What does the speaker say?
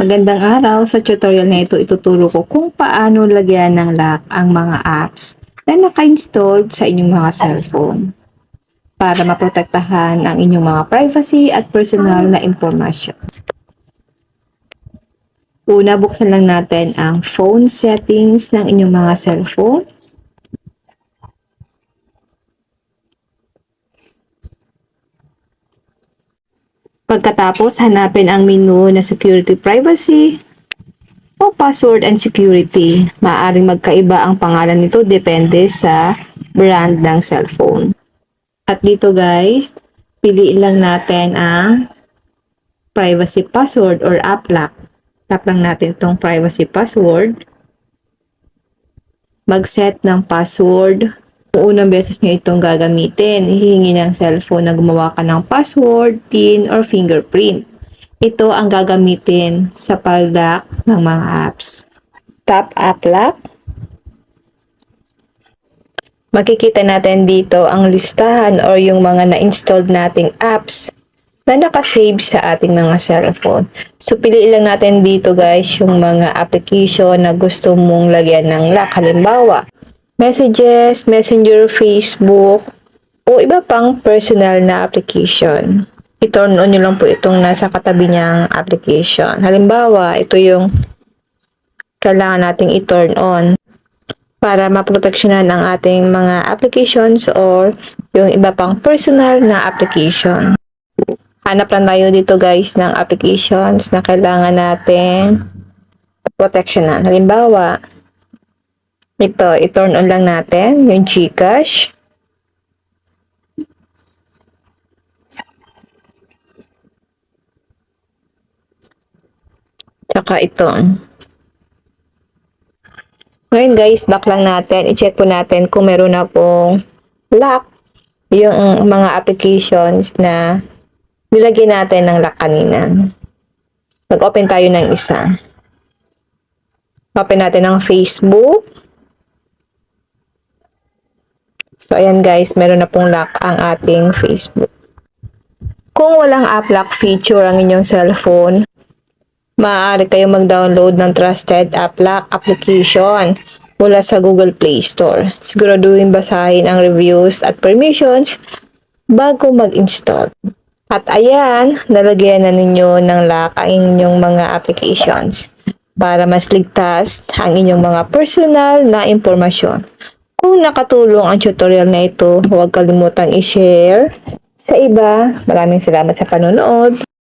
Magandang araw. Sa tutorial na ito, ituturo ko kung paano lagyan ng lock ang mga apps na naka-installed sa inyong mga cellphone para maprotektahan ang inyong mga privacy at personal na impormasyon. Una, buksan lang natin ang phone settings ng inyong mga cellphone. Pagkatapos, hanapin ang menu na Security Privacy o Password and Security. Maaaring magkaiba ang pangalan nito depende sa brand ng cellphone. At dito guys, piliin lang natin ang Privacy Password or App Lock. Tap lang natin itong Privacy Password. Mag-set ng password. Kung unang beses nyo itong gagamitin, hihingi ng cellphone na gumawa ka ng password, PIN, or fingerprint. Ito ang gagamitin sa pag-lock ng mga apps. Tap App Lock. Makikita natin dito ang listahan or yung mga na-installed nating apps na nakasave sa ating mga cellphone. So, piliin lang natin dito guys yung mga application na gusto mong lagyan ng lock. Halimbawa, Messages, Messenger, Facebook, o iba pang personal na application. I-turn on nyo lang po itong nasa katabi niyang application. Halimbawa, ito yung kailangan nating i-turn on para maproteksyonan ang ating mga applications or yung iba pang personal na application. Hanap lang tayo dito guys ng applications na kailangan natin proteksyonan. Halimbawa, ito, i-turn on lang natin yung GCash. Tsaka ito. Ngayon guys, back lang natin. I-check po natin kung meron na pong lock yung mga applications na nilagyan natin ng lock kanina. Mag-open tayo ng isa. Open natin ang Facebook. So, ayan guys, meron na pong lock ang ating Facebook. Kung walang app lock feature ang inyong cellphone, maaari kayong mag-download ng Trusted App Lock application mula sa Google Play Store. Siguraduhin basahin ang reviews at permissions bago mag-install. At ayan, nalagyan na ninyo ng lock ang inyong mga applications para mas ligtas ang inyong mga personal na impormasyon. Kung nakatulong ang tutorial na ito, huwag kalimutang i-share sa iba. Maraming salamat sa panonood.